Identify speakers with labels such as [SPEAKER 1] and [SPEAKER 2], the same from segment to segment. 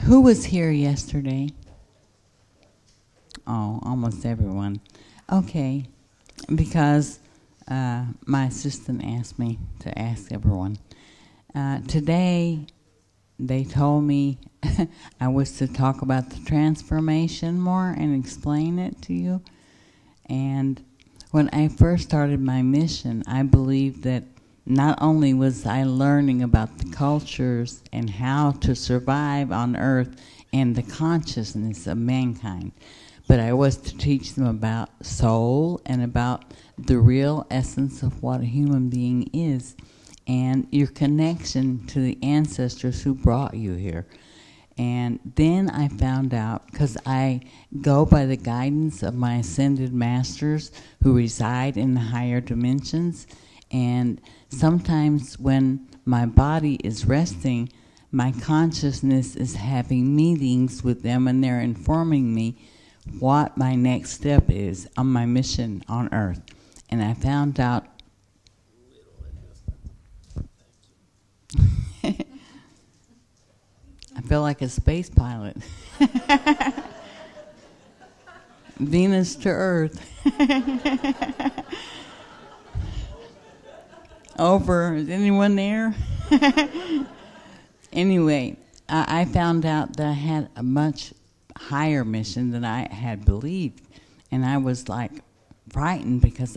[SPEAKER 1] Who was here yesterday? Oh, almost everyone. Okay, because my assistant asked me to ask everyone. Today, they told me I was to talk about the transformation more and explain it to you. And when I first started my mission, I believed that not only was I learning about the cultures and how to survive on Earth and the consciousness of mankind, but I was to teach them about soul and about the real essence of what a human being is and your connection to the ancestors who brought you here. And then I found out, because I go by the guidance of my ascended masters who reside in the higher dimensions, and sometimes when my body is resting, my consciousness is having meetings with them, and they're informing me what my next step is on my mission on Earth. And I found out I feel like a space pilot. Venus to Earth. Over. Is anyone there? Anyway, I found out that I had a much higher mission than I had believed. And I was like frightened because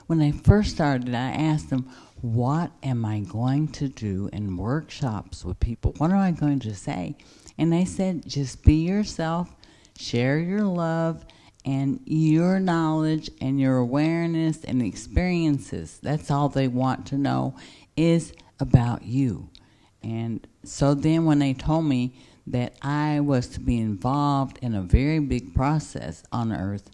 [SPEAKER 1] when I first started, I asked them, what am I going to do in workshops with people? What am I going to say? And they said, just be yourself, share your love, and your knowledge and your awareness and experiences. That's all they want to know is about you. And so then when they told me that I was to be involved in a very big process on Earth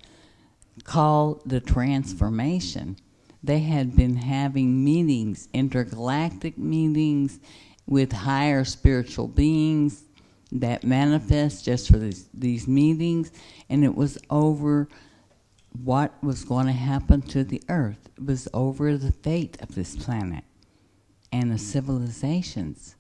[SPEAKER 1] called the transformation, they had been having meetings, intergalactic meetings with higher spiritual beings that manifest just for these meetings, and it was over what was going to happen to the Earth. It was over the fate of this planet and the civilizations.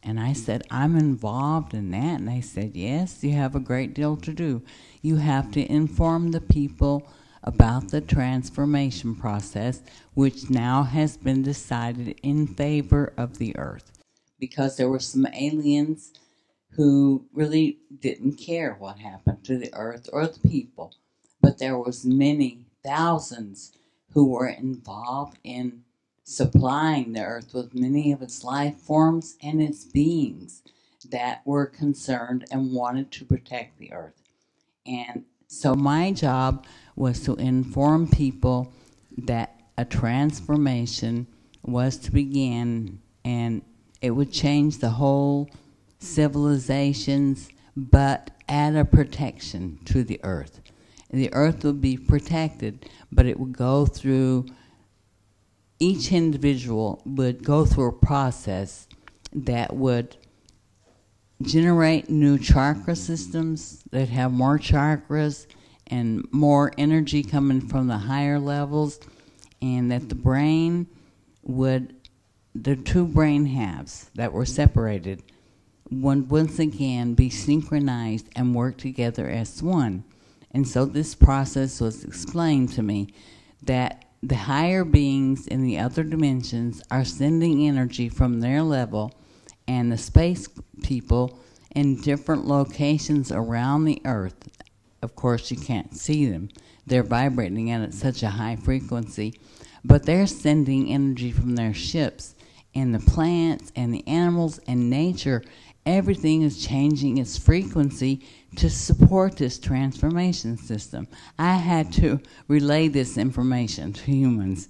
[SPEAKER 1] And I said, I'm involved in that. And they said, yes, you have a great deal to do. You have to inform the people about the transformation process, which now has been decided in favor of the Earth. Because there were some aliens who really didn't care what happened to the Earth or the people. But there was many thousands who were involved in supplying the Earth with many of its life forms and its beings that were concerned and wanted to protect the Earth. And so my job was to inform people that a transformation was to begin, and it would change the whole civilizations, but add a protection to the Earth. The Earth would be protected, but it would go through, each individual would go through a process that would generate new chakra systems that have more chakras and more energy coming from the higher levels, and that the brain would, the two brain halves that were separated would once again be synchronized and work together as one. And so this process was explained to me that the higher beings in the other dimensions are sending energy from their level, and the space people in different locations around the Earth, of course you can't see them, they're vibrating at such a high frequency, but they're sending energy from their ships, and the plants and the animals and nature, everything is changing its frequency to support this transformation system. I had to relay this information to humans.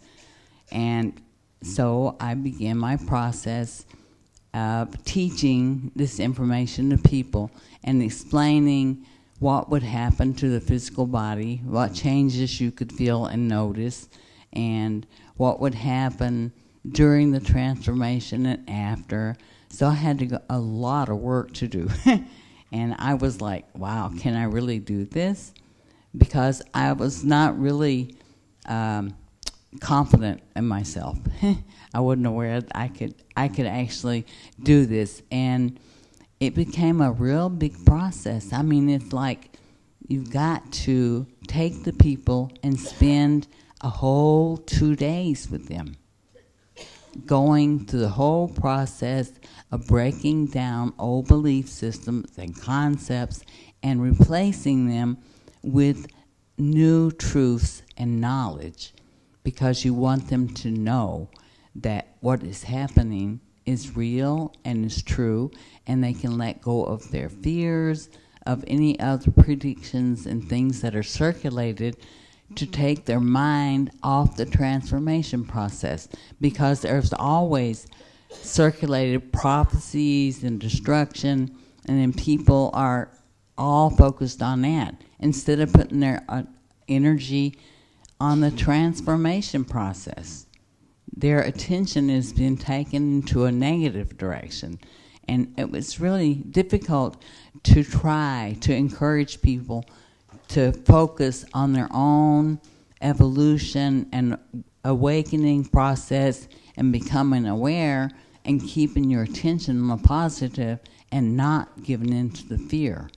[SPEAKER 1] And so I began my process of teaching this information to people and explaining what would happen to the physical body, what changes you could feel and notice, and what would happen during the transformation and after. So I had a lot of work to do. And I was like, wow, can I really do this? Because I was not really confident in myself. I wasn't aware that I could actually do this. And it became a real big process. I mean, it's like you've got to take the people and spend a whole 2 days with them, going through the whole process of breaking down old belief systems and concepts and replacing them with new truths and knowledge, because you want them to know that what is happening is real and is true, and they can let go of their fears, of any other predictions and things that are circulated, to take their mind off the transformation process, because there's always circulated prophecies and destruction, and then people are all focused on that instead of putting their energy on the transformation process. Their attention has been taken into a negative direction, and it was really difficult to try to encourage people to focus on their own evolution and awakening process and becoming aware and keeping your attention on the positive and not giving in to the fear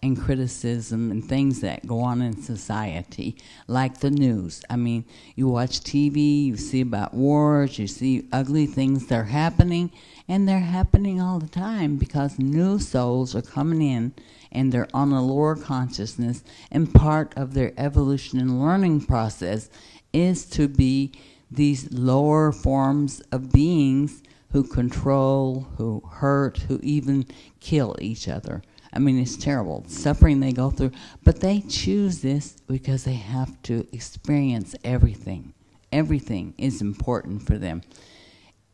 [SPEAKER 1] and criticism and things that go on in society, like the news. I mean, you watch TV, you see about wars, you see ugly things that are happening, and they're happening all the time because new souls are coming in and they're on a lower consciousness, and part of their evolution and learning process is to be these lower forms of beings who control, who hurt, who even kill each other. I mean, it's terrible, suffering they go through, but they choose this because they have to experience everything. Everything is important for them.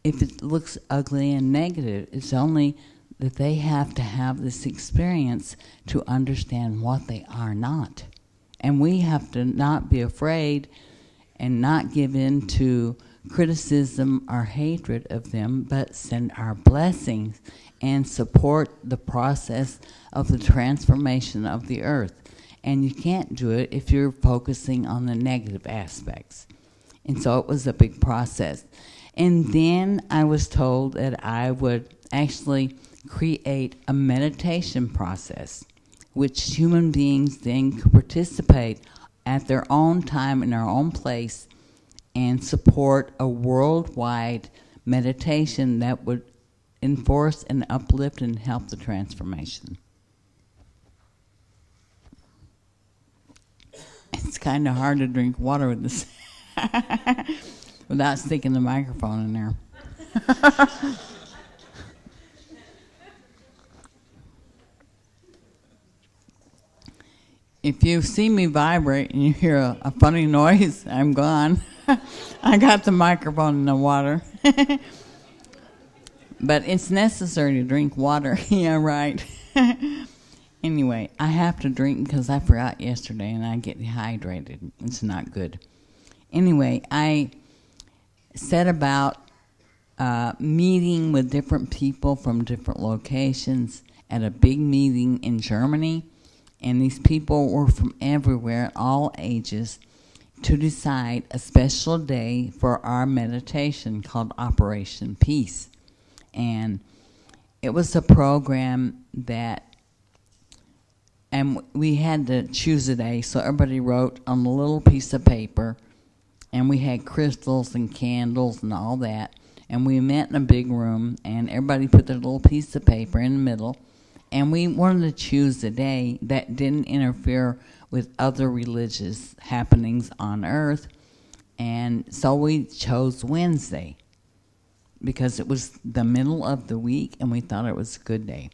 [SPEAKER 1] If it looks ugly and negative, it's only that they have to have this experience to understand what they are not. And we have to not be afraid and not give in to criticism or hatred of them, but send our blessings and support the process of the transformation of the earth. And you can't do it if you're focusing on the negative aspects. And so it was a big process. And then I was told that I would actually create a meditation process, which human beings then could participate at their own time in their own place and support a worldwide meditation that would enforce and uplift and help the transformation. It's kind of hard to drink water with this without sticking the microphone in there. If you see me vibrate and you hear a funny noise, I'm gone. I got the microphone in the water. But it's necessary to drink water. Yeah, right. Anyway, I have to drink because I forgot yesterday and I get dehydrated. It's not good. Anyway, I set about meeting with different people from different locations at a big meeting in Germany. And these people were from everywhere, all ages, to decide a special day for our meditation called Operation Peace. And it was a program that, and we had to choose a day, so everybody wrote on a little piece of paper, and we had crystals and candles and all that, and we met in a big room, and everybody put their little piece of paper in the middle, and we wanted to choose a day that didn't interfere with other religious happenings on Earth, and so we chose Wednesday because it was the middle of the week and we thought it was a good day.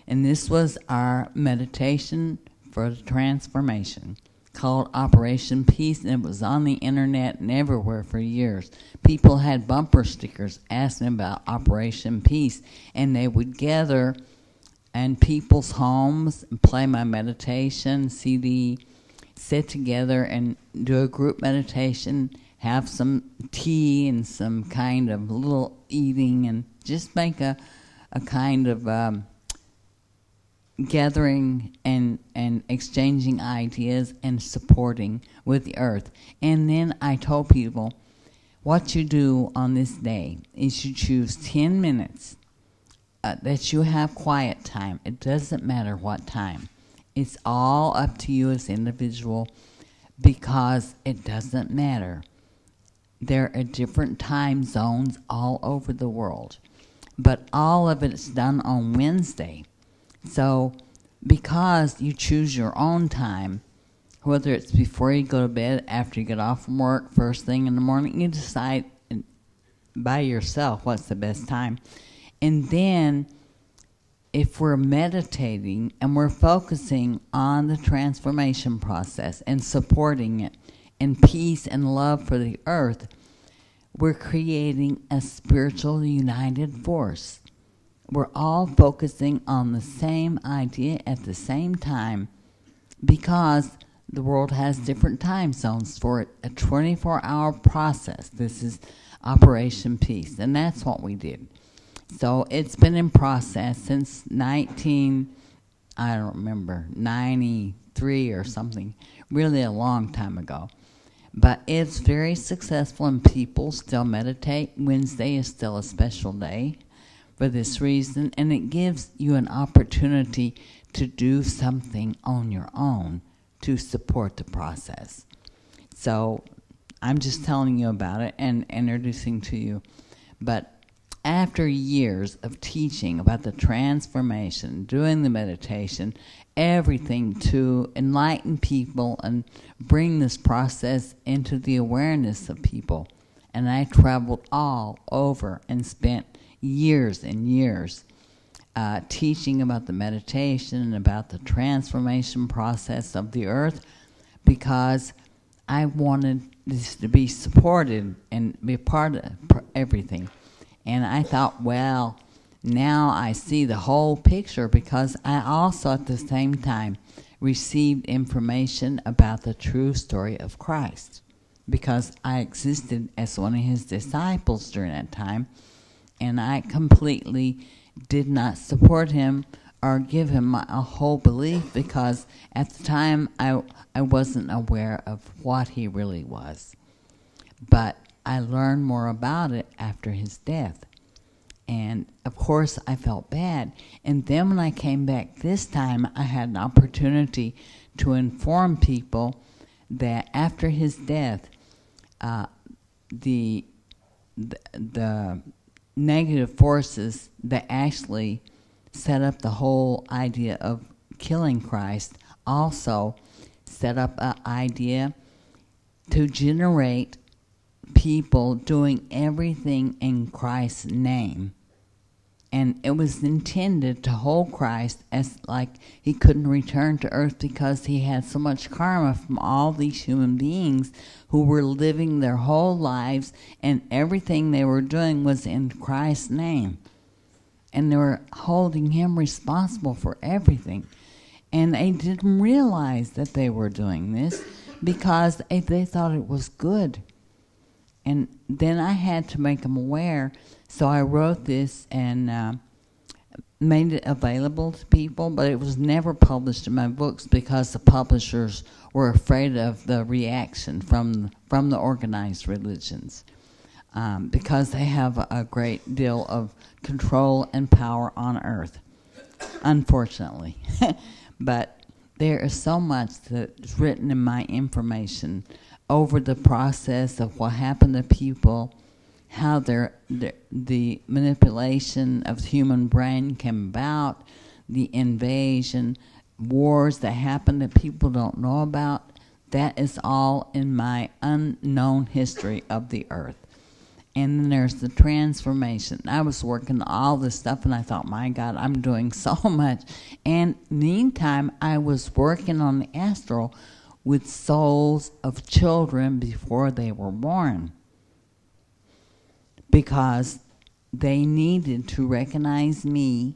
[SPEAKER 1] And this was our meditation for the transformation called Operation Peace, and it was on the internet and everywhere for years. People had bumper stickers asking about Operation Peace, and they would gather in people's homes and play my meditation CD, sit together and do a group meditation, have some tea and some kind of little eating, and just make a kind of gathering and exchanging ideas and supporting with the earth. And then I told people, what you do on this day is you choose 10 minutes that you have quiet time. It doesn't matter what time. It's all up to you as individual, because it doesn't matter. There are different time zones all over the world, but all of it is done on Wednesday. So because you choose your own time, whether it's before you go to bed, after you get off from work, first thing in the morning, you decide by yourself what's the best time. And then if we're meditating and we're focusing on the transformation process and supporting it in peace and love for the earth, we're creating a spiritual united force. We're all focusing on the same idea at the same time, because the world has different time zones for it, a 24-hour process. This is Operation Peace, and that's what we did. So it's been in process since 93 or something, really a long time ago. But it's very successful, and people still meditate. Wednesday is still a special day for this reason, and it gives you an opportunity to do something on your own to support the process. So I'm just telling you about it and introducing to you. But after years of teaching about the transformation, doing the meditation, everything to enlighten people and bring this process into the awareness of people, and I traveled all over and spent years and years teaching about the meditation and about the transformation process of the earth, because I wanted this to be supported and be a part of everything. And I thought, well, now I see the whole picture, because I also at the same time received information about the true story of Christ, because I existed as one of his disciples during that time, and I completely did not support him or give him a whole belief, because at the time I wasn't aware of what he really was. But I learned more about it after his death. And, of course, I felt bad. And then when I came back this time, I had an opportunity to inform people that after his death, the negative forces that actually set up the whole idea of killing Christ also set up an idea to generate people doing everything in Christ's name. And it was intended to hold Christ as like he couldn't return to earth, because he had so much karma from all these human beings who were living their whole lives, and everything they were doing was in Christ's name. And they were holding him responsible for everything. And they didn't realize that they were doing this, because they thought it was good. And then I had to make them aware. So I wrote this and made it available to people, but it was never published in my books because the publishers were afraid of the reaction from the organized religions, because they have a great deal of control and power on earth, unfortunately. But there is so much that's written in my information over the process of what happened to people, how the manipulation of the human brain came about, the invasion, wars that happened that people don't know about. That is all in my unknown history of the earth. And then there's the transformation. I was working all this stuff, and I thought, my God, I'm doing so much. And meantime, I was working on the astral with souls of children before they were born, because they needed to recognize me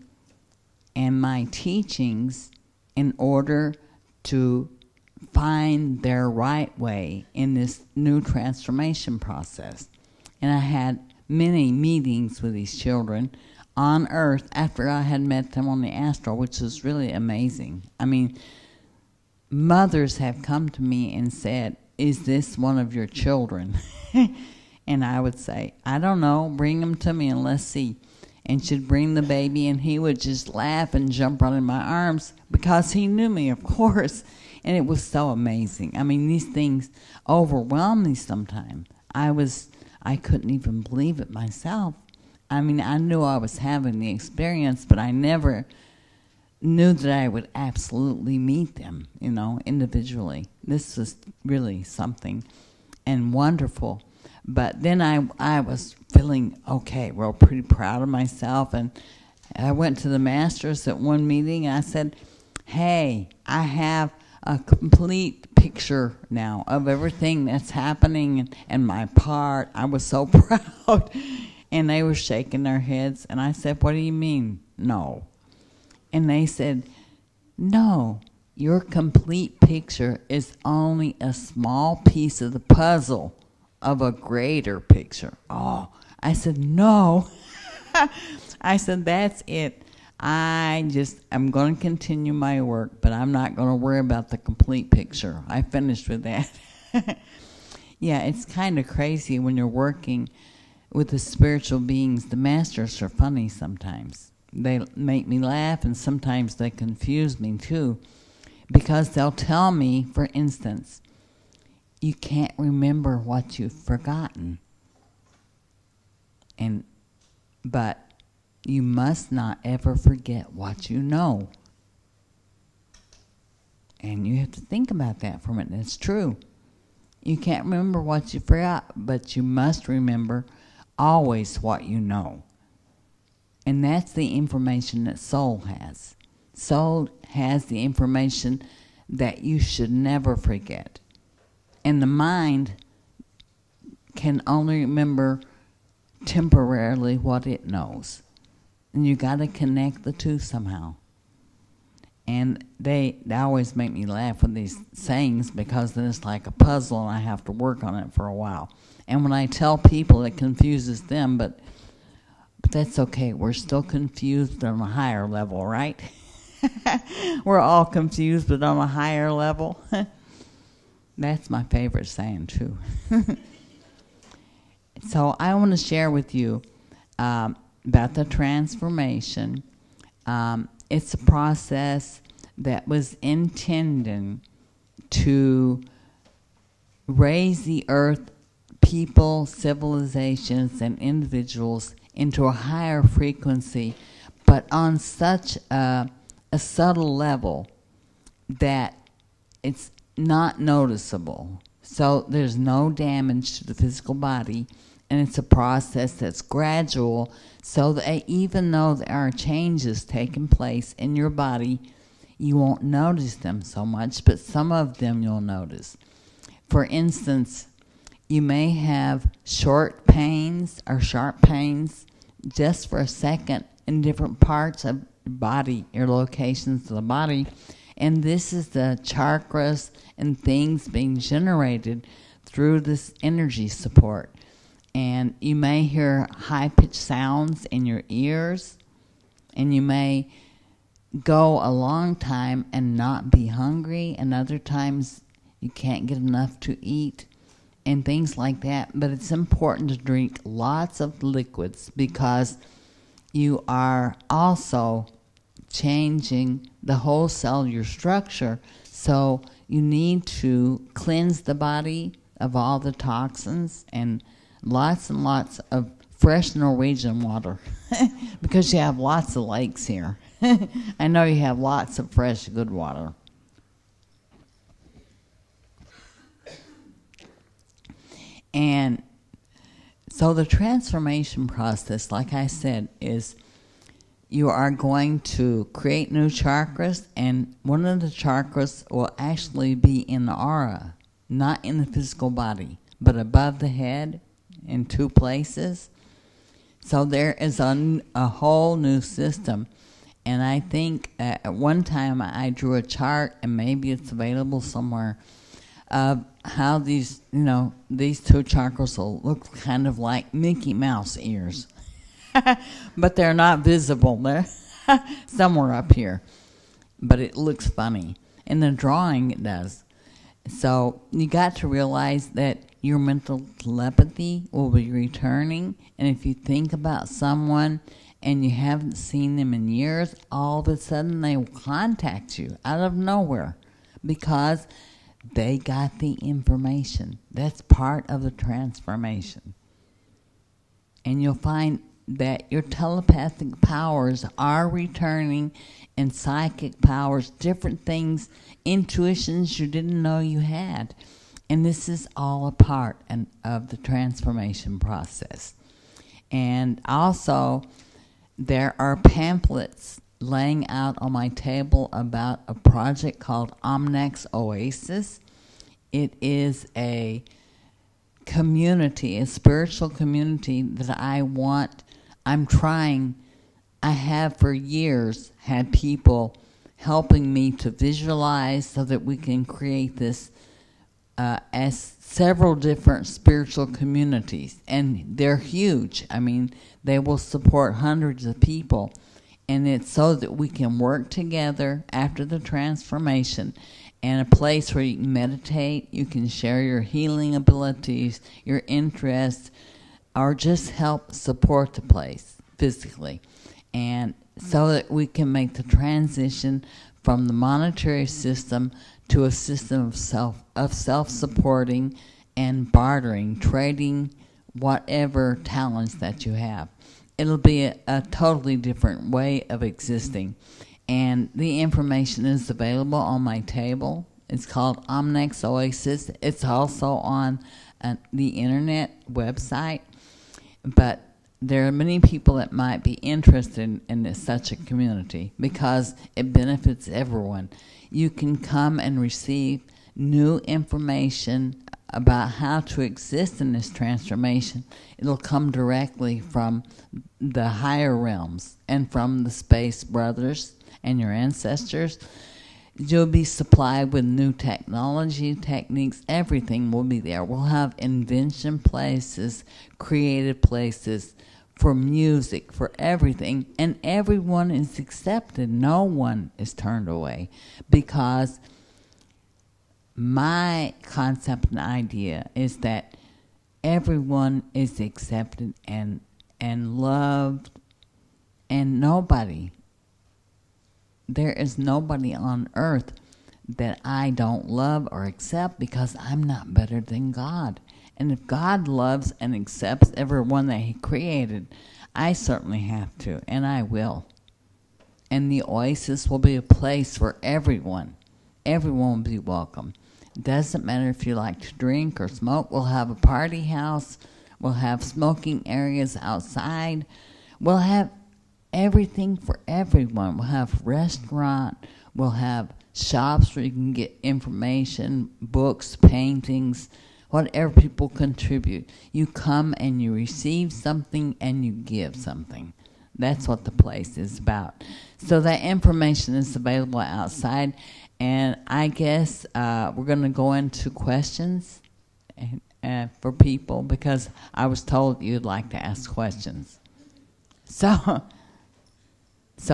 [SPEAKER 1] and my teachings in order to find their right way in this new transformation process. And I had many meetings with these children on Earth after I had met them on the astral, which was really amazing. I mean, mothers have come to me and said, "Is this one of your children?" And I would say, "I don't know, bring them to me and let's see." and she'd bring the baby, and he would just laugh and jump right in my arms because he knew me, of course. And it was so amazing. I mean, these things overwhelm me sometimes. I couldn't even believe it myself. I mean, I knew I was having the experience, but I never knew that I would absolutely meet them, individually. This was really something and wonderful. But then I was feeling okay, real pretty proud of myself. And I went to the masters at one meeting, and I said, hey, I have a complete picture now of everything that's happening and my part. I was so proud. And they were shaking their heads. And I said, what do you mean, no? And they said, no, your complete picture is only a small piece of the puzzle of a greater picture. Oh, I said, no. I said, that's it. I'm going to continue my work, but I'm not going to worry about the complete picture. I finished with that. Yeah, it's kind of crazy when you're working with the spiritual beings. The masters are funny sometimes. They make me laugh, and sometimes they confuse me too, because they'll tell me, for instance, you can't remember what you've forgotten. But you must not ever forget what you know. And you have to think about that for a minute. It's true. You can't remember what you forgot, but you must remember always what you know. And that's the information that soul has. Soul has the information that you should never forget. And the mind can only remember temporarily what it knows. And you got to connect the two somehow. And they always make me laugh with these sayings, because then it's like a puzzle and I have to work on it for a while. And when I tell people, it confuses them, but that's okay. We're still confused on a higher level, right? We're all confused, but on a higher level. That's my favorite saying, too. So I want to share with you about the transformation. It's a process that was intended to raise the earth, people, civilizations, and individuals into a higher frequency, but on such a subtle level that it's not noticeable. So there's no damage to the physical body, and it's a process that's gradual, so that even though there are changes taking place in your body, you won't notice them so much, but some of them you'll notice. For instance, you may have short pains or sharp pains just for a second in different parts of your body, your locations of the body, and this is the chakras and things being generated through this energy support. And you may hear high-pitched sounds in your ears, and you may go a long time and not be hungry, and other times you can't get enough to eat, and things like that. But it's important to drink lots of liquids, because you are also changing the whole cellular structure. So you need to cleanse the body of all the toxins, and lots of fresh Norwegian water because you have lots of lakes here. I know you have lots of fresh, good water. And so the transformation process, like I said, is you are going to create new chakras, and one of the chakras will actually be in the aura, not in the physical body, but above the head in 2 places. So there is a whole new system. And I think at one time I drew a chart, and maybe it's available somewhere, of how these 2 chakras will look kind of like Mickey Mouse ears. But they're not visible. They're somewhere up here. But it looks funny. In the drawing, it does. So you got to realize that your mental telepathy will be returning. And if you think about someone and you haven't seen them in years, all of a sudden they will contact you out of nowhere because they got the information. That's part of the transformation. And you'll find that your telepathic powers are returning, and psychic powers, different things, intuitions you didn't know you had. And this is all a part of the transformation process. And also, there are pamphlets laying out on my table about a project called Omnec Oasis. It is a community, a spiritual community that I have for years had people helping me to visualize so that we can create this as several different spiritual communities. And they're huge. I mean, they will support hundreds of people. And it's so that we can work together after the transformation, and a place where you can meditate, you can share your healing abilities, your interests, or just help support the place physically. And so that we can make the transition from the monetary system to a system of self-supporting and bartering, trading whatever talents that you have. It'll be a totally different way of existing. And the information is available on my table. It's called Omnec Oasis. It's also on the internet website. But there are many people that might be interested in such a community because it benefits everyone. You can come and receive new information about how to exist in this transformation. It'll come directly from the higher realms and from the space brothers and your ancestors. You'll be supplied with new technology, techniques, everything will be there. We'll have invention places, creative places for music, for everything, and everyone is accepted. No one is turned away, because my concept and idea is that everyone is accepted and loved, and there is nobody on earth that I don't love or accept, because I'm not better than God. And if God loves and accepts everyone that He created, I certainly have to, and I will. And the Oasis will be a place for everyone. Everyone will be welcome. It doesn't matter if you like to drink or smoke. We'll have a party house. We'll have smoking areas outside. We'll have everything for everyone. We'll have restaurant. We'll have shops where you can get information, books, paintings, whatever people contribute. You come and you receive something and you give something. That's what the place is about. So that information is available outside. And I guess we're going to go into questions for people, because I was told you'd like to ask questions. So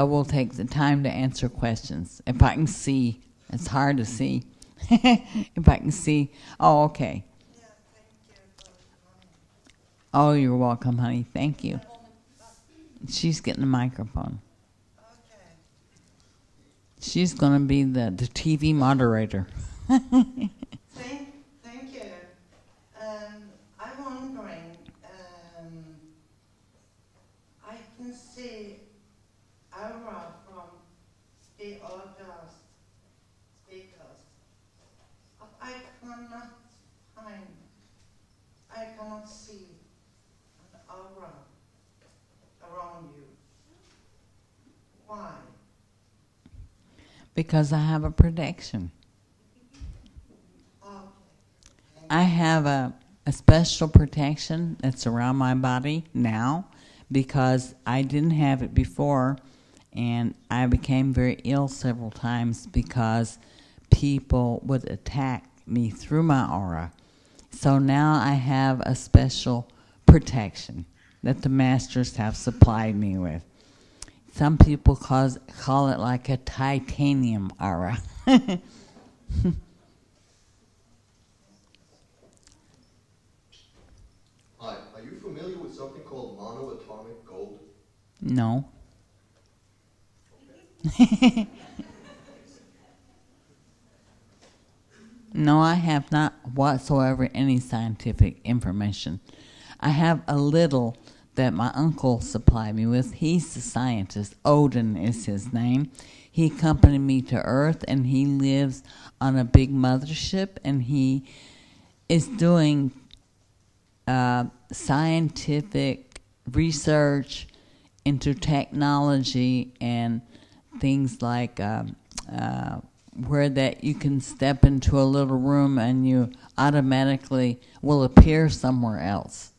[SPEAKER 1] we'll take the time to answer questions. If I can see, it's hard to see. If I can see. Oh, okay.
[SPEAKER 2] Yeah, thank you for coming.
[SPEAKER 1] Oh, you're welcome, honey. Thank you. She's getting the microphone.
[SPEAKER 2] Okay.
[SPEAKER 1] She's going to be the TV moderator.
[SPEAKER 2] Thank you. I'm wondering, I can see aura from the august speakers, but I cannot see an aura around you. Why?
[SPEAKER 1] Because I have a protection.
[SPEAKER 2] Okay.
[SPEAKER 1] I have a special protection that's around my body now, because I didn't have it before, and I became very ill several times because people would attack me through my aura. So now I have a special protection that the masters have supplied me with. Some people call it like a titanium aura.
[SPEAKER 3] Hi, are you familiar with something called monoatomic gold?
[SPEAKER 1] No. No, I have not whatsoever any scientific information. I have a little that my uncle supplied me with. He's the scientist. Odin is his name. He accompanied me to Earth, and he lives on a big mothership, and he is doing scientific research into technology and things like where that you can step into a little room and you automatically will appear somewhere else.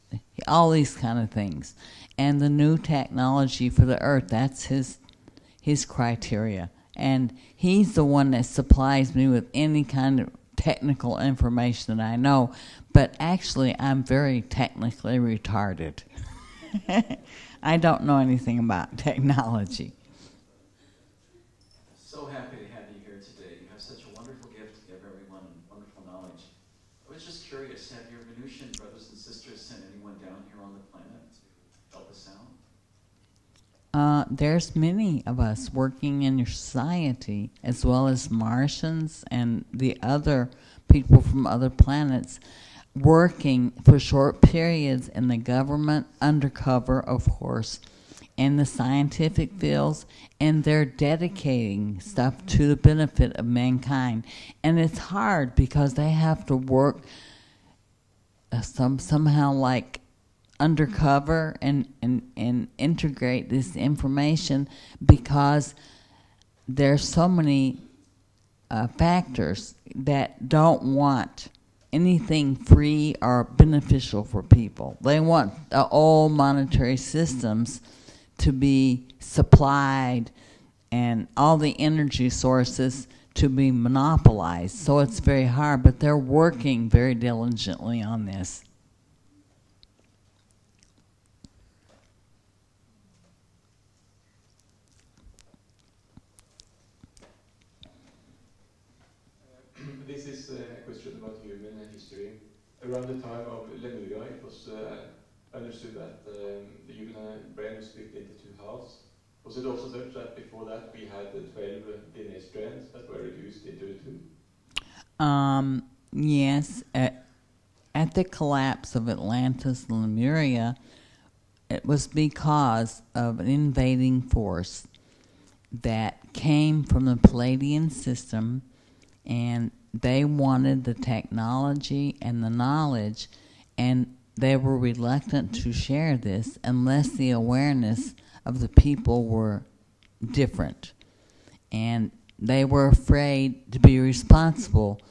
[SPEAKER 1] All these kind of things. And the new technology for the Earth, that's his criteria. And he's the one that supplies me with any kind of technical information that I know. But actually, I'm very technically retarded. I don't know anything about technology.
[SPEAKER 3] So happy to have you here today. You have such a wonderful gift to give everyone and wonderful knowledge. I was just curious, have your Venusian brothers and sisters sent anyone down here on the planet to help us out?
[SPEAKER 1] There's many of us working in your society, as well as Martians and the other people from other planets, working for short periods in the government, undercover, of course, in the scientific fields, and they're dedicating stuff to the benefit of mankind. And it's hard because they have to work somehow like undercover and integrate this information, because there's so many factors that don't want anything free or beneficial for people. They want all monetary systems to be supplied and all the energy sources to be monopolized. So it's very hard, but they're working very diligently on this.
[SPEAKER 4] This is a question about human history. Around the time of Lemuria, it was understood that the human brain was split into two halves. Was it also such that before that we had 12 DNA strands that were reduced into two?
[SPEAKER 1] Yes. At the collapse of Atlantis and Lemuria, it was because of an invading force that came from the Palladian system, and they wanted the technology and the knowledge, and they were reluctant to share this unless the awareness of the people were different. And they were afraid to be responsible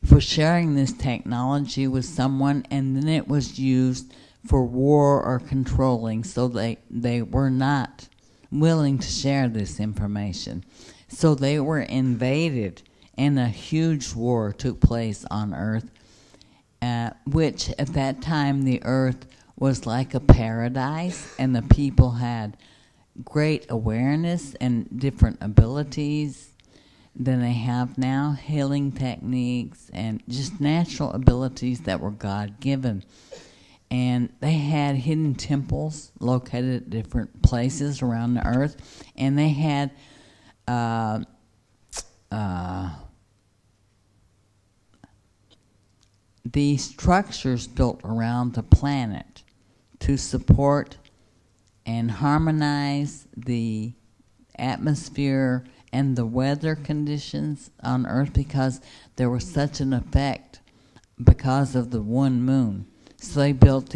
[SPEAKER 1] for sharing this technology with someone, and then it was used for war or controlling, so they were not willing to share this information. So they were invaded, and a huge war took place on Earth, which at that time the Earth was like a paradise, and the people had great awareness and different abilities than they have now, healing techniques and just natural abilities that were God-given. And they had hidden temples located at different places around the Earth, and they had the structures built around the planet to support and harmonize the atmosphere and the weather conditions on Earth, because there was such an effect because of the one moon. So they built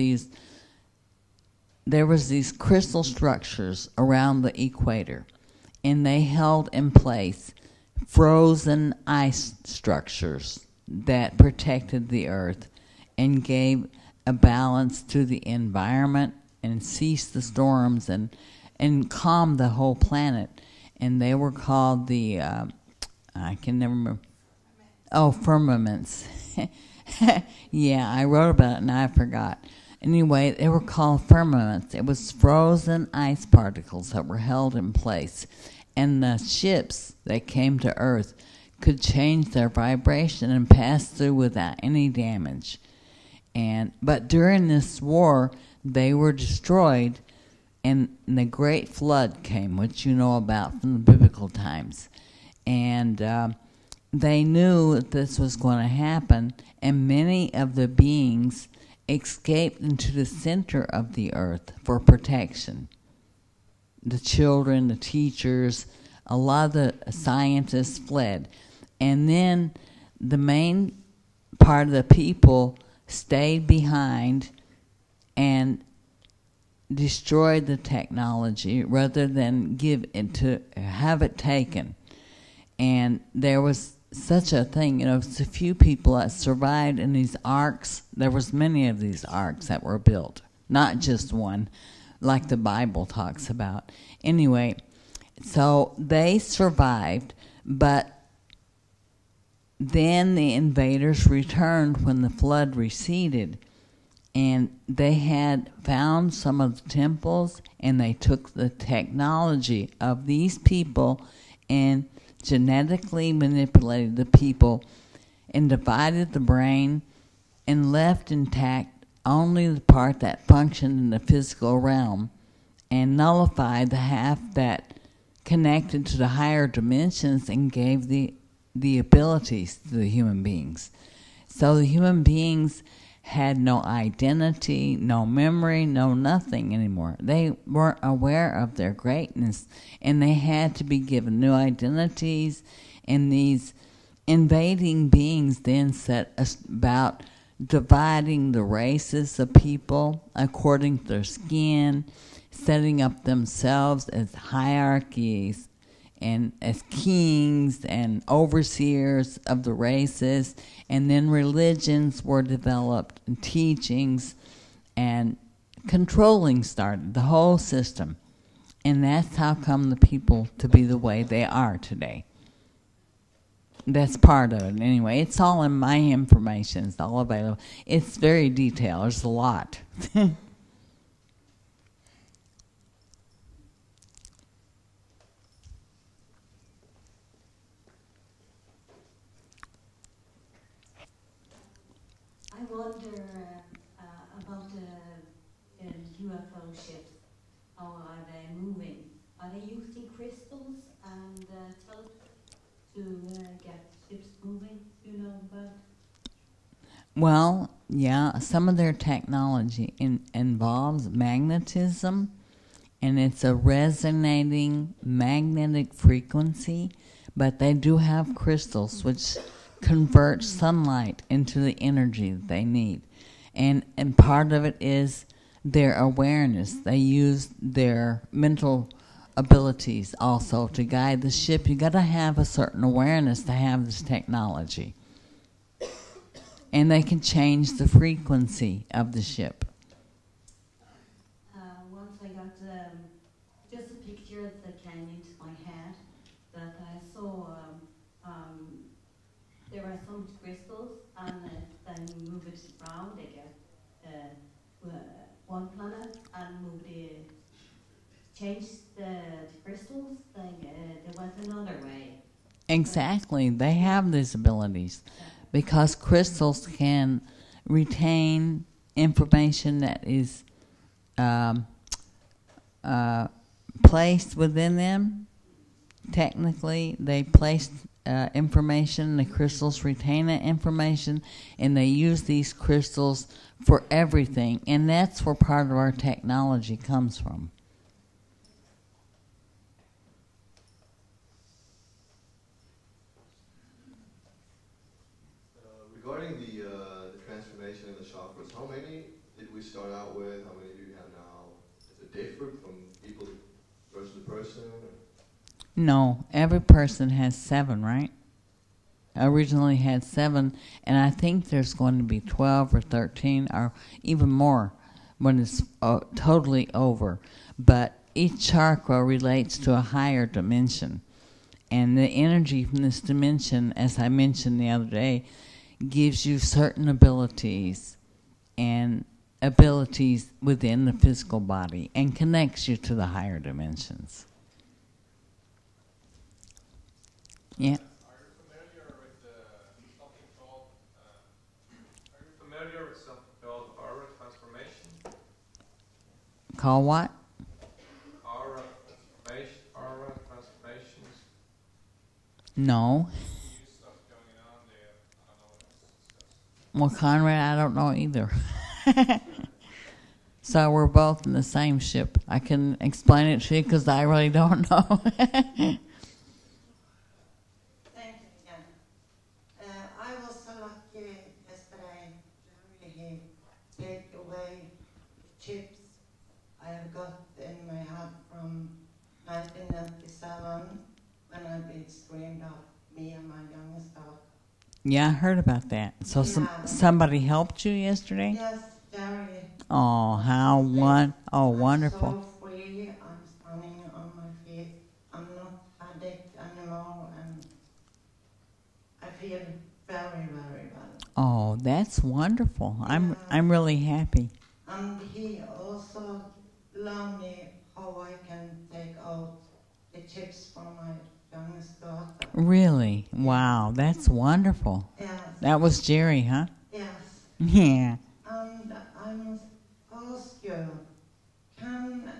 [SPEAKER 1] there was these crystal structures around the equator, and they held in place frozen ice structures that protected the Earth and gave a balance to the environment and ceased the storms and calmed the whole planet. And they were called the, I can never remember. Oh, firmaments. Yeah, I wrote about it and I forgot. Anyway, they were called firmaments. It was frozen ice particles that were held in place. And the ships that came to Earth could change their vibration and pass through without any damage. But during this war, they were destroyed and the great flood came, which you know about from the biblical times. And they knew that this was going to happen, and many of the beings escaped into the center of the earth for protection. The children, the teachers, a lot of the scientists fled. And then the main part of the people stayed behind and destroyed the technology rather than give it to have it taken. And there was such a thing, it's a few people that survived in these arks. There was many of these arks that were built, not just one, like the Bible talks about. Anyway, so they survived, but then the invaders returned when the flood receded, and they had found some of the temples, and they took the technology of these people and genetically manipulated the people and divided the brain and left intact only the part that functioned in the physical realm and nullified the half that connected to the higher dimensions and gave the abilities to the human beings. So the human beings had no identity, no memory, no nothing anymore. They weren't aware of their greatness, and they had to be given new identities, and these invading beings then set about dividing the races of people according to their skin, setting up themselves as hierarchies and as kings and overseers of the races, and then religions were developed and teachings, and controlling started, the whole system. And that's how come the people to be the way they are today. That's part of it. Anyway, it's all in my information. It's all available. It's very detailed. There's a lot.
[SPEAKER 5] I wonder about the UFO ships. How are they moving? Are they using crystals and to get ships moving? You know about?
[SPEAKER 1] Well, yeah, some of their technology involves magnetism, and it's a resonating magnetic frequency, but they do have crystals which convert sunlight into the energy that they need. And part of it is their awareness. They use their mental abilities also to guide the ship. You got to have a certain awareness to have this technology. And they can change the frequency of the ship.
[SPEAKER 5] Once I got just a picture that came into my head that I saw there are some crystals, and then you move it around, they get one planet and move change the crystals, they went another way.
[SPEAKER 1] Exactly. They have these abilities because crystals can retain information that is placed within them. Technically, they place information, the crystals retain that information, and they use these crystals for everything, and that's where part of our technology comes from.
[SPEAKER 6] Regarding the transformation in the chakras, how many did we start out with? How many do you have now? Is it different from people person to person?
[SPEAKER 1] No, every person has 7, right? Originally had 7, and I think there's going to be 12 or 13 or even more when it's totally over. But each chakra relates to a higher dimension. And the energy from this dimension, as I mentioned the other day, gives you certain abilities and abilities within the physical body and connects you to the higher dimensions. Yeah.
[SPEAKER 7] Are you familiar with something called aura transformation?
[SPEAKER 1] Call what? No. Well, Conrad, I don't know either. So we're both in the same ship. I can explain it to you because I really don't know.
[SPEAKER 2] Thank you again. I was so lucky yesterday. Jerry, he take away the chips I have got in my head from 1997 when I been screamed out, me and my youngest daughter.
[SPEAKER 1] Yeah, I heard about that. So somebody helped you yesterday?
[SPEAKER 2] Yes, Jerry.
[SPEAKER 1] Oh, how wonderful.
[SPEAKER 2] I'm so free. I'm standing on my feet. I'm not addict anymore, and I feel very, very well.
[SPEAKER 1] Oh, that's wonderful.
[SPEAKER 2] Yeah.
[SPEAKER 1] I'm really happy.
[SPEAKER 2] And he also learned me how I can take out the chips from my youngest daughter.
[SPEAKER 1] Really? Wow, that's wonderful.
[SPEAKER 2] Yes.
[SPEAKER 1] That was Jerry, huh?
[SPEAKER 2] Yes.
[SPEAKER 1] Yeah.
[SPEAKER 2] And I must ask you, can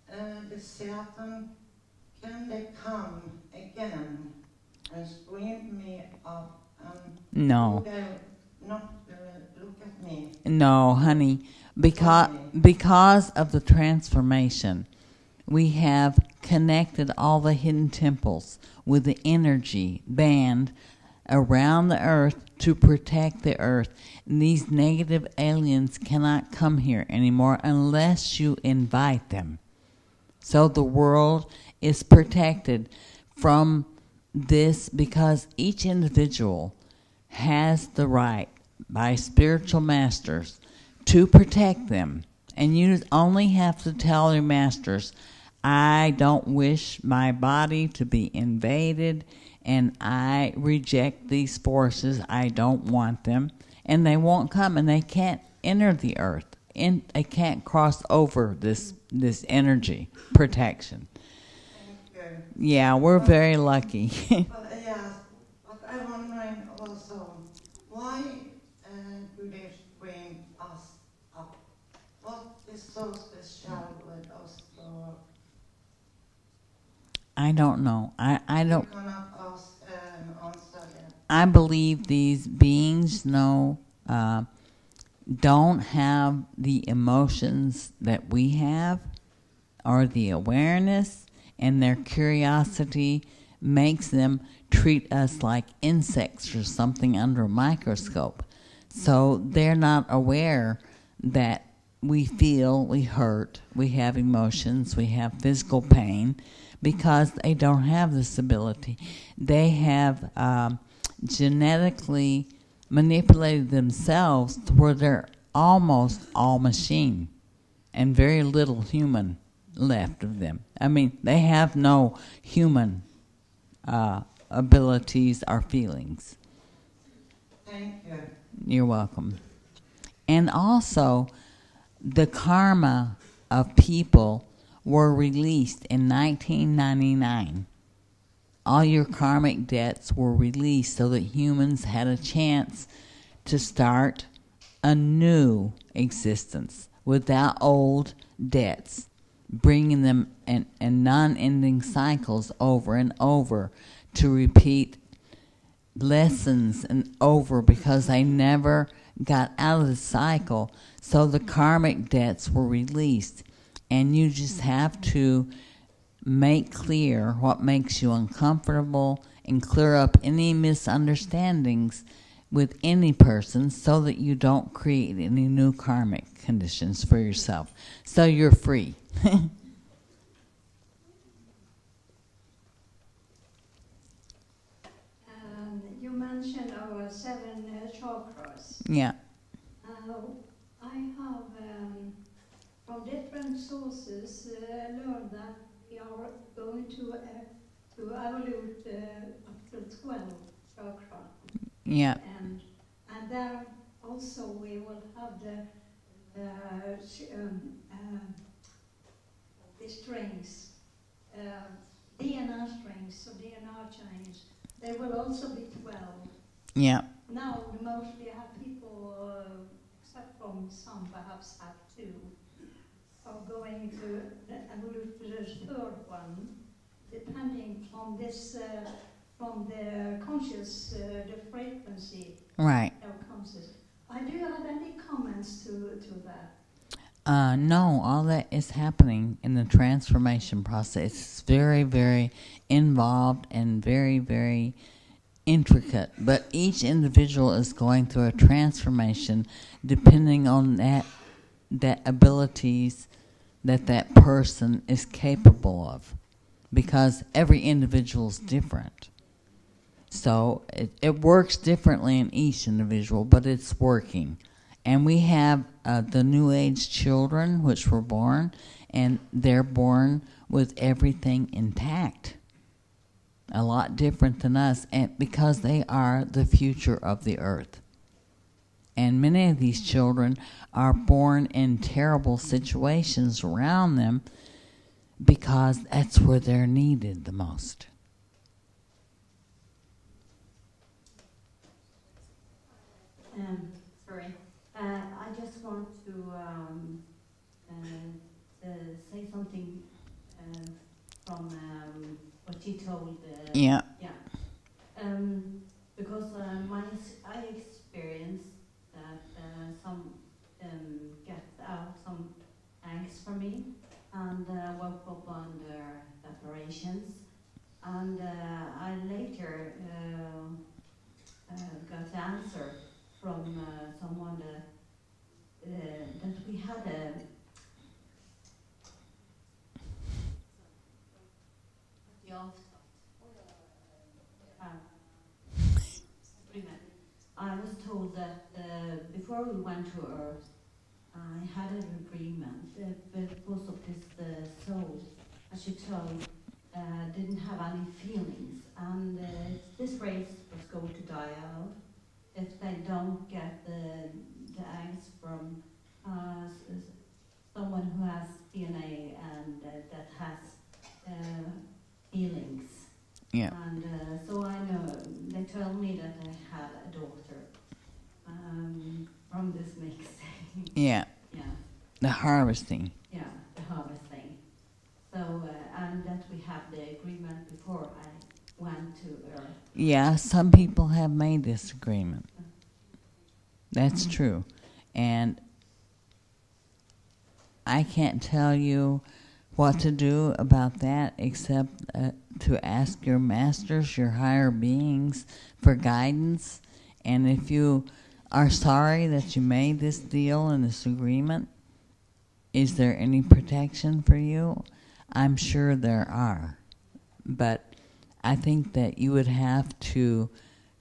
[SPEAKER 2] the Satan, can they come again and scream me up and
[SPEAKER 1] No.
[SPEAKER 2] do they not look at me?
[SPEAKER 1] No, honey, because of the transformation, we have connected all the hidden temples with the energy band around the earth to protect the earth. And these negative aliens cannot come here anymore unless you invite them. So the world is protected from this because each individual has the right by spiritual masters to protect them. And you only have to tell your masters, I don't wish my body to be invaded, and I reject these forces. I don't want them. And they won't come, and they can't enter the earth. And they can't cross over this energy protection.
[SPEAKER 2] Thank you.
[SPEAKER 1] Yeah, we're very lucky.
[SPEAKER 2] But I'm wondering also, why do they bring us up? What is so special with us?
[SPEAKER 1] I don't know. I don't.
[SPEAKER 2] You cannot answer that.
[SPEAKER 1] I believe these beings don't have the emotions that we have or the awareness, and their curiosity makes them treat us like insects or something under a microscope. So they're not aware that we feel, we hurt, we have emotions, we have physical pain, because they don't have this ability. They have genetically manipulated themselves to where they're almost all machine and very little human left of them. I mean, they have no human abilities or feelings.
[SPEAKER 2] Thank you.
[SPEAKER 1] You're welcome. And also, the karma of people were released in 1999. All your karmic debts were released so that humans had a chance to start a new existence without old debts, bringing them in non-ending cycles over and over to repeat lessons and over because they never got out of the cycle. So the karmic debts were released. And you just have to make clear what makes you uncomfortable and clear up any misunderstandings with any person so that you don't create any new karmic conditions for yourself. So you're free.
[SPEAKER 5] You mentioned our 7 chakras.
[SPEAKER 1] Yeah.
[SPEAKER 5] I have, from different sources, learned that we are going to evolve up to 12 chakra.
[SPEAKER 1] Yeah.
[SPEAKER 5] And there also we will have the strings, DNA strings, so DNA chains. They will also be 12.
[SPEAKER 1] Yeah.
[SPEAKER 5] Now, we mostly have people, except from some perhaps have 2, are going to the third one, depending on this from the conscious, the frequency
[SPEAKER 1] Right.
[SPEAKER 5] of conscious. Do you have any comments to that?
[SPEAKER 1] No, all that is happening in the transformation process. It's very, very involved and very, very intricate. But each individual is going through a transformation depending on that abilities that person is capable of, because every individual is different. So it works differently in each individual, but it's working. And we have the New Age children, which were born, and they're born with everything intact. A lot different than us, and because they are the future of the earth. And many of these children are born in terrible situations around them because that's where they're needed the most.
[SPEAKER 5] Sorry. I just want to say something from what you told.
[SPEAKER 1] Yeah.
[SPEAKER 5] Yeah. Because I experienced that some get out some angst from me and woke up under separations. And I later got the answer from someone that we had I was told that before we went to Earth, I had an agreement because of this soul, as you told, didn't have any feelings, and this race was going to die out if they don't get the eggs from someone who has DNA and that has feelings.
[SPEAKER 1] Yeah.
[SPEAKER 5] And so I know, they told me that I had a daughter from this mixing.
[SPEAKER 1] Yeah.
[SPEAKER 5] Yeah.
[SPEAKER 1] The harvesting.
[SPEAKER 5] Yeah, the harvesting. So, and that we have the agreement before I went to Earth.
[SPEAKER 1] Yeah, some people have made this agreement. That's true. And I can't tell you what to do about that except to ask your masters, your higher beings, for guidance. And if you are sorry that you made this deal and this agreement, is there any protection for you? I'm sure there are. But I think that you would have to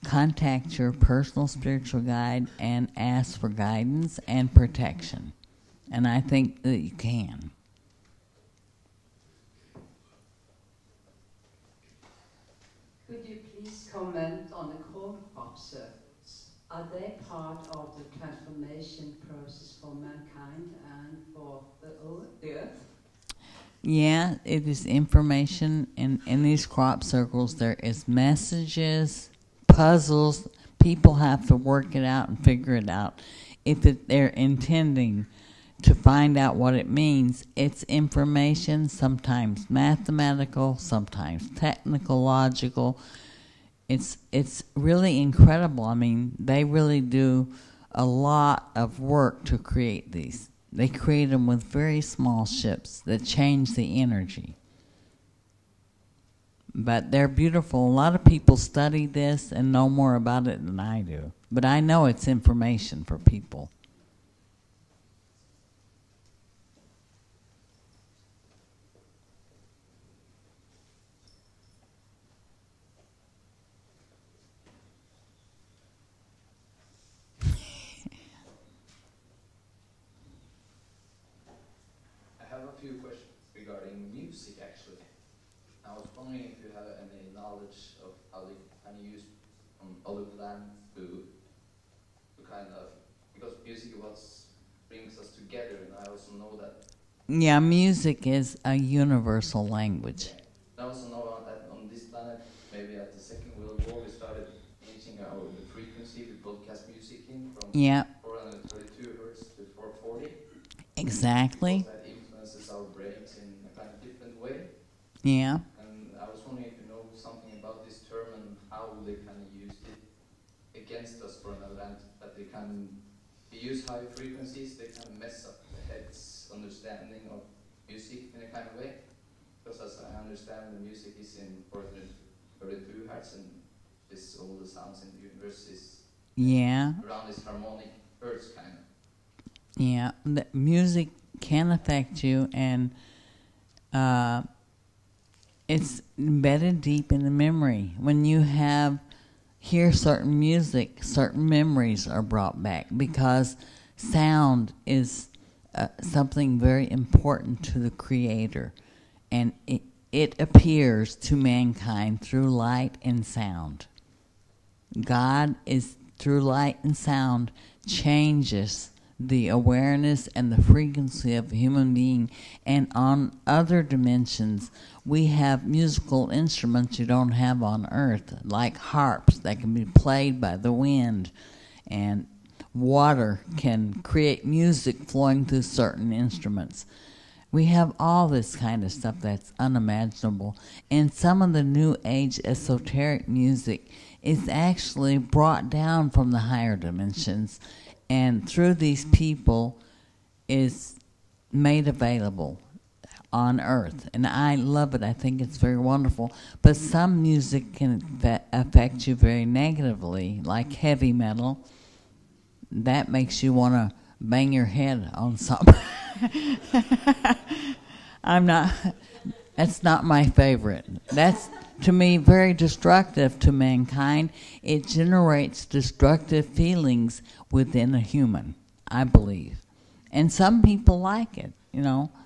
[SPEAKER 1] contact your personal spiritual guide and ask for guidance and protection. And I think that you can.
[SPEAKER 7] Could you please comment on the core crop circles? Are they part of the transformation process for mankind and for the earth?
[SPEAKER 1] Yeah, it is information. In these crop circles, there is messages, puzzles. People have to work it out and figure it out. If they're intending to find out what it means, it's information, sometimes mathematical, sometimes technical, logical. It's really incredible. I mean, they really do a lot of work to create these. They create them with very small ships that change the energy. But they're beautiful. A lot of people study this and know more about it than I do. But I know it's information for people.
[SPEAKER 8] I have a few questions regarding music, actually. I was wondering if you have any knowledge of how they kind of use from other planets to kind of, because music is what brings us together, and I also know that.
[SPEAKER 1] Yeah, music is a universal language.
[SPEAKER 8] I also know that on this planet, maybe at the Second World War, we started using the frequency we broadcast music in from 432 hertz to 440.
[SPEAKER 1] Exactly.
[SPEAKER 8] Because that influences our brains in a kind of different way.
[SPEAKER 1] Yeah.
[SPEAKER 8] And I was wondering if you know something about this term and if you use high frequencies, they kind of mess up the head's understanding of music in a kind of way. Because as I understand, the music is in 32 hertz, and this all the sounds in the universe is around this harmonic hertz kind of.
[SPEAKER 1] Yeah, the music can affect you, and it's embedded deep in the memory. When you hear certain music, certain memories are brought back, because sound is something very important to the Creator, and it appears to mankind through light and sound. God is through light and sound changes the awareness and the frequency of a human being. And on other dimensions, we have musical instruments you don't have on Earth, like harps that can be played by the wind, and water can create music flowing through certain instruments. We have all this kind of stuff that's unimaginable. And some of the New Age esoteric music is actually brought down from the higher dimensions, and through these people is made available on Earth. And I love it. I think it's very wonderful. But some music can affect you very negatively, like heavy metal. That makes you want to bang your head on something. That's not my favorite. That's, to me, very destructive to mankind. It generates destructive feelings within a human, I believe. And some people like it,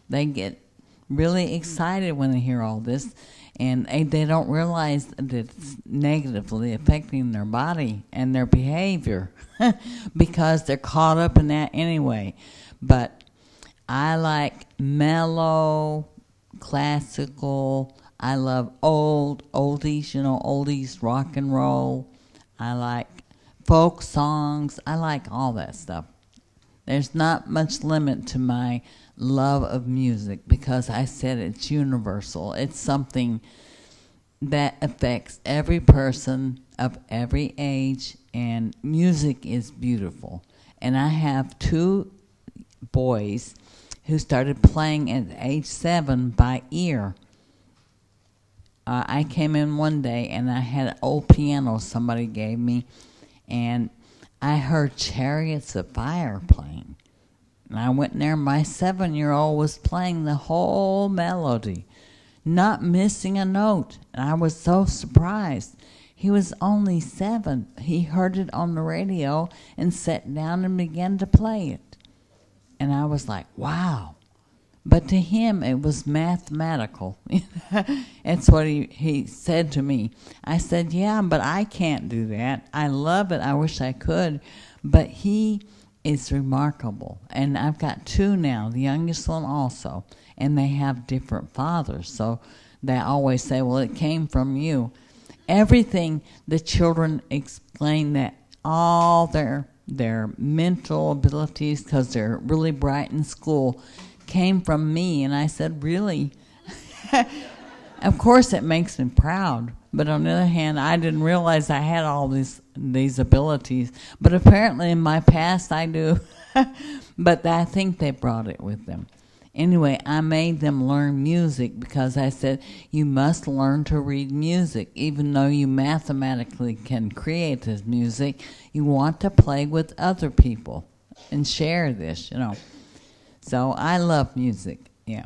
[SPEAKER 1] They get really excited when they hear all this, and they don't realize that it's negatively affecting their body and their behavior because they're caught up in that anyway. But I like mellow, classical. I love oldies, rock and roll. I like folk songs. I like all that stuff. There's not much limit to my love of music, because I said it's universal. It's something that affects every person of every age, and music is beautiful. And I have 2 boys who started playing at age 7 by ear. I came in one day and I had an old piano somebody gave me, and I heard Chariots of Fire playing. And I went in there, my 7-year-old was playing the whole melody, not missing a note. And I was so surprised. He was only 7. He heard it on the radio and sat down and began to play it. And I was like, wow. But to him, it was mathematical. That's what he said to me. I said, yeah, but I can't do that. I love it. I wish I could. But he is remarkable. And I've got 2 now, the youngest one also. And they have different fathers. So they always say, well, it came from you. Everything, the children explain that all their mental abilities, because they're really bright in school, came from me. And I said, really? Of course it makes me proud, but on the other hand, I didn't realize I had all these abilities. But apparently in my past I do. But I think they brought it with them. Anyway, I made them learn music, because I said, you must learn to read music. Even though you mathematically can create this music, you want to play with other people and share this, So I love music, yeah.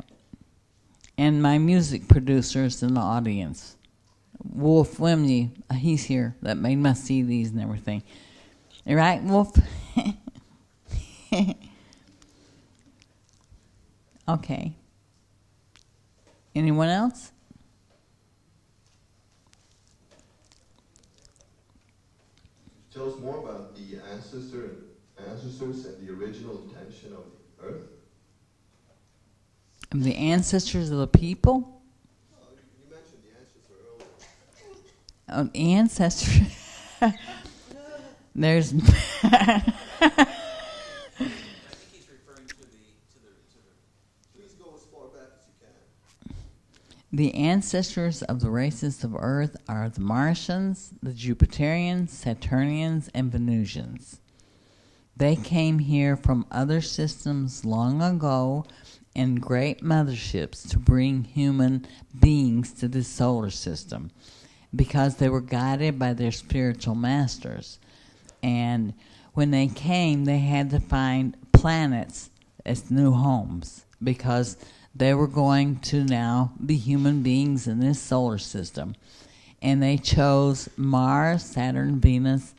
[SPEAKER 1] And my music producer's in the audience. Wolf Wimney, he's here, that made my CDs and everything. You right, Wolf? Okay. Anyone else?
[SPEAKER 6] Tell us more about the ancestors and the original intention of the Earth.
[SPEAKER 1] The ancestors of the people?
[SPEAKER 6] You mentioned the ancestor earlier.
[SPEAKER 1] The ancestors. There's.
[SPEAKER 6] Please go as far back as you can.
[SPEAKER 1] The ancestors of the races of Earth are the Martians, the Jupiterians, Saturnians, and Venusians. They came here from other systems long ago in great motherships to bring human beings to this solar system because they were guided by their spiritual masters. And when they came, they had to find planets as new homes because they were going to now be human beings in this solar system. And they chose Mars, Saturn, Venus,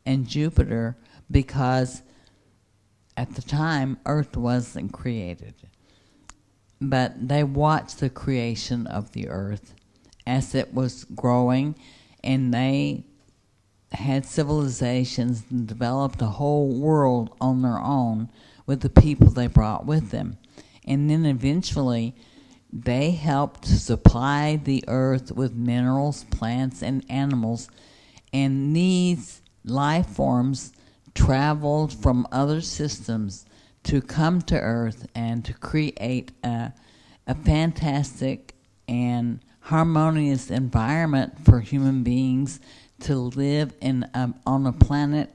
[SPEAKER 1] and Jupiter because at the time Earth wasn't created. But they watched the creation of the Earth as it was growing, and they had civilizations and developed a whole world on their own with the people they brought with them. And then eventually they helped supply the Earth with minerals, plants, and animals, and these life forms traveled from other systems to come to Earth and to create a fantastic and harmonious environment for human beings to live in on a planet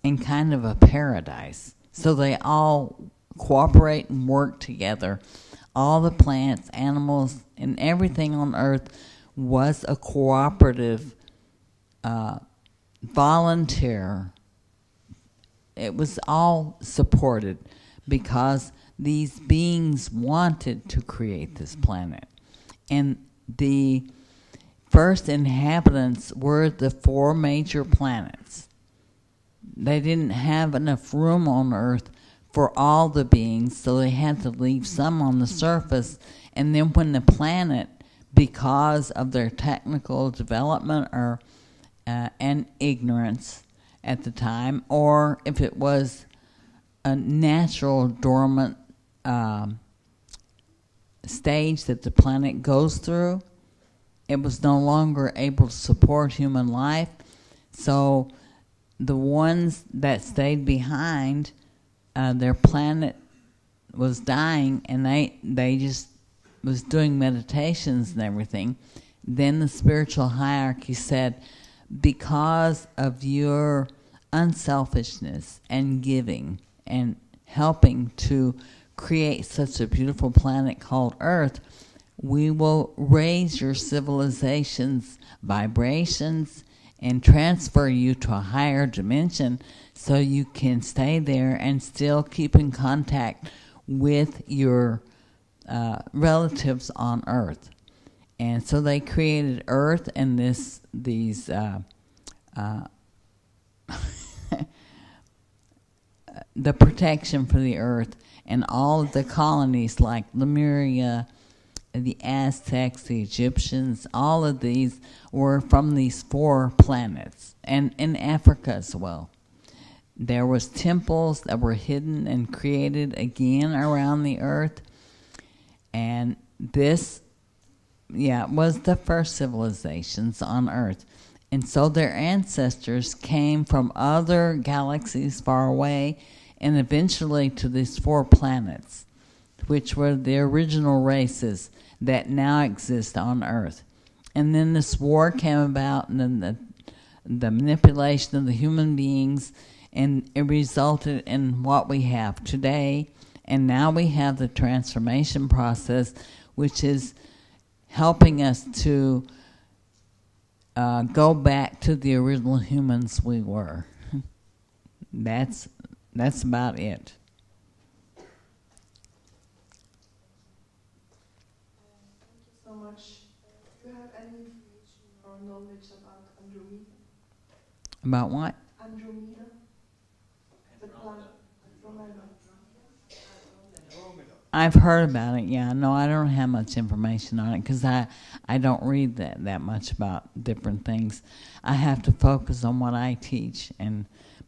[SPEAKER 1] in kind of a paradise. So they all cooperate and work together. All the plants, animals, and everything on Earth was a cooperative, volunteer. It was all supported because these beings wanted to create this planet. And the first inhabitants were the 4 major planets. They didn't have enough room on Earth for all the beings, so they had to leave some on the surface. And then when the planet, because of their technical development or and ignorance at the time, or if it was a natural dormant stage that the planet goes through, it was no longer able to support human life. So the ones that stayed behind, their planet was dying, and they just was doing meditations and everything. Then the spiritual hierarchy said, because of your unselfishness and giving and helping to create such a beautiful planet called Earth, we will raise your civilization's vibrations and transfer you to a higher dimension so you can stay there and still keep in contact with your relatives on Earth. And so they created Earth and these the protection for the Earth, and all of the colonies like Lemuria, the Aztecs, the Egyptians, all of these were from these 4 planets, and in Africa as well. There was temples that were hidden and created again around the Earth, and this, was the first civilizations on Earth. And so their ancestors came from other galaxies far away and eventually to these 4 planets, which were the original races that now exist on Earth. And then this war came about, and then the manipulation of the human beings, and it resulted in what we have today. And now we have the transformation process, which is helping us to go back to the original humans we were. That's about it.
[SPEAKER 9] Thank you so much. Do you have any information or knowledge about Andromeda?
[SPEAKER 1] About what?
[SPEAKER 9] Andromeda? The planet Andromeda.
[SPEAKER 1] I've heard about it, yeah. No, I don't have much information on it because I don't read that much about different things. I have to focus on what I teach,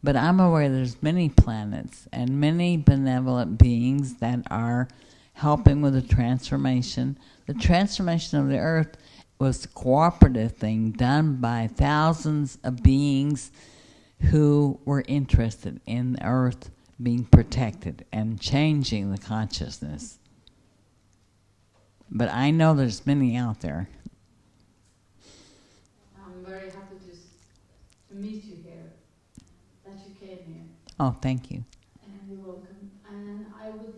[SPEAKER 1] but I'm aware there's many planets and many benevolent beings that are helping with the transformation. The transformation of the Earth was a cooperative thing done by thousands of beings who were interested in the Earth being protected and changing the consciousness. But I know there's many out there.
[SPEAKER 7] I'm very happy to meet you here, that you came here.
[SPEAKER 1] Oh, thank you.
[SPEAKER 10] You're welcome. And I would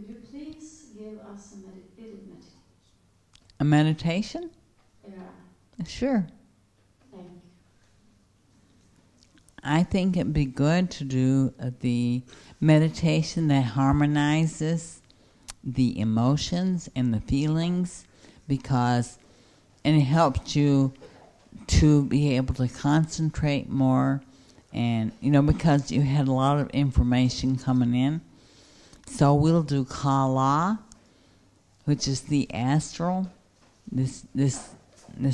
[SPEAKER 10] you please give us a little meditation?
[SPEAKER 1] A meditation?
[SPEAKER 10] Yeah.
[SPEAKER 1] Sure.
[SPEAKER 10] Thank you.
[SPEAKER 1] I think it'd be good to do the meditation that harmonizes the emotions and the feelings, and it helps you to be able to concentrate more, and because you had a lot of information coming in. So we'll do Kala, which is the astral. This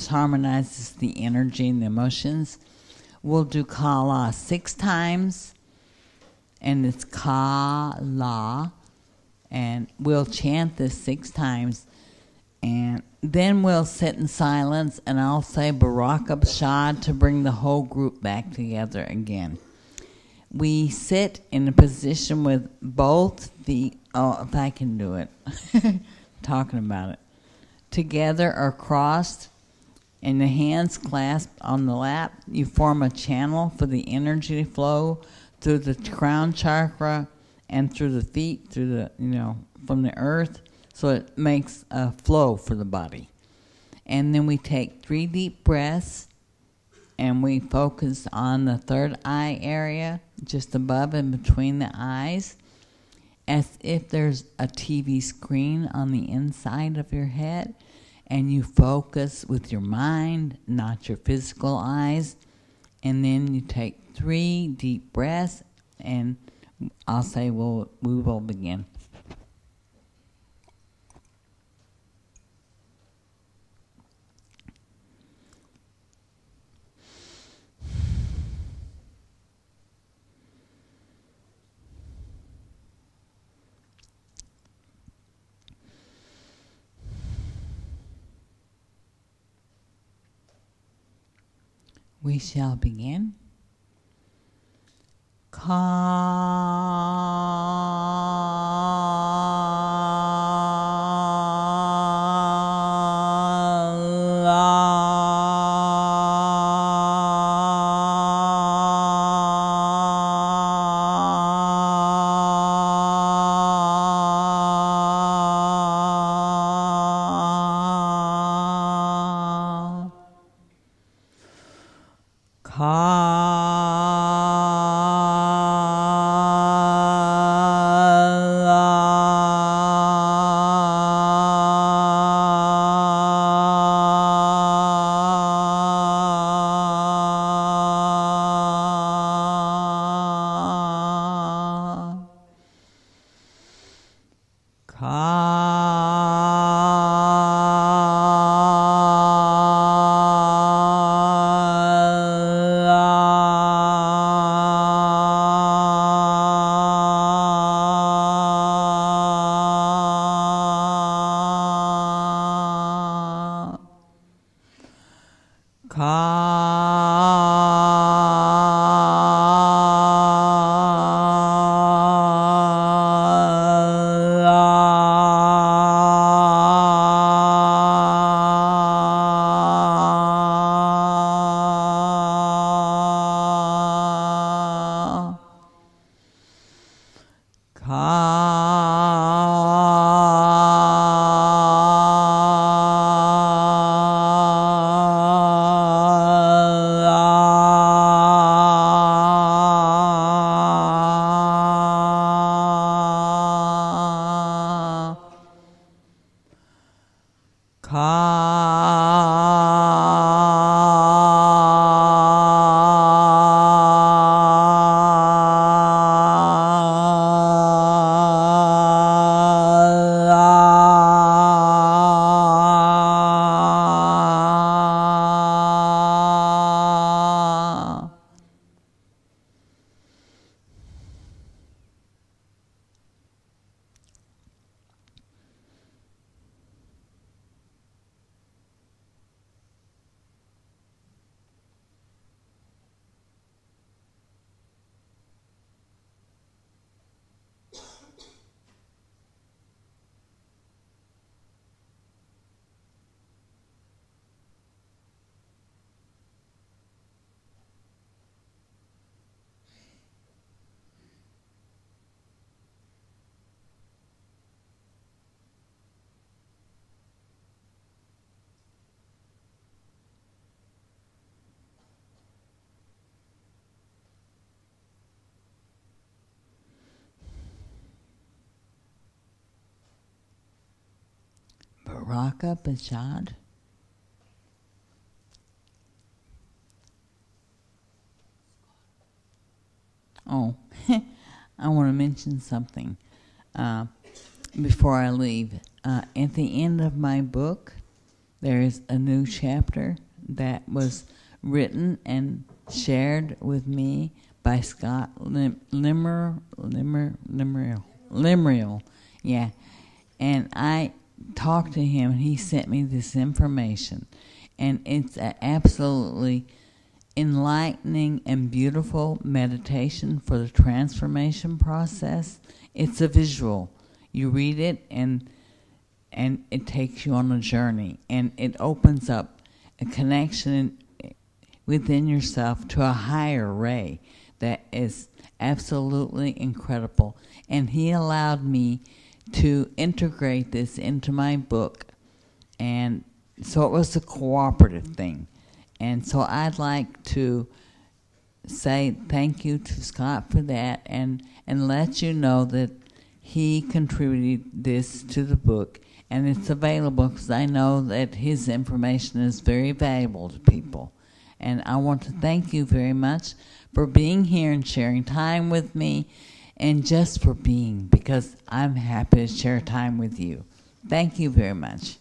[SPEAKER 1] harmonizes the energy and the emotions. We'll do Kala 6 times, and it's Kala, and we'll chant this 6 times, and then we'll sit in silence, and I'll say Barak Abshad to bring the whole group back together again. We sit in a position with both if I can do it, talking about it, together or crossed, and the hands clasped on the lap. You form a channel for the energy to flow through the crown chakra and through the feet, from the earth, so it makes a flow for the body. And then we take 3 deep breaths, and we focus on the third eye area, just above and between the eyes, as if there's a TV screen on the inside of your head, and you focus with your mind, not your physical eyes. And then you take 3 deep breaths, and I'll say we will begin. We shall begin. Raka Bajad. Oh, I want to mention something before I leave. At the end of my book, there is a new chapter that was written and shared with me by Scott Lemuria. Yeah. And I talked to him, and he sent me this information. And it's absolutely enlightening and beautiful meditation for the transformation process. It's a visual. You read it, and it takes you on a journey, and it opens up a connection within yourself to a higher ray that is absolutely incredible. And he allowed me to integrate this into my book, and so it was a cooperative thing. And so I'd like to say thank you to Scott for that, and let you know that he contributed this to the book, and it's available because I know that his information is very valuable to people. And I want to thank you very much for being here and sharing time with me, and just for being, because I'm happy to share time with you. Thank you very much.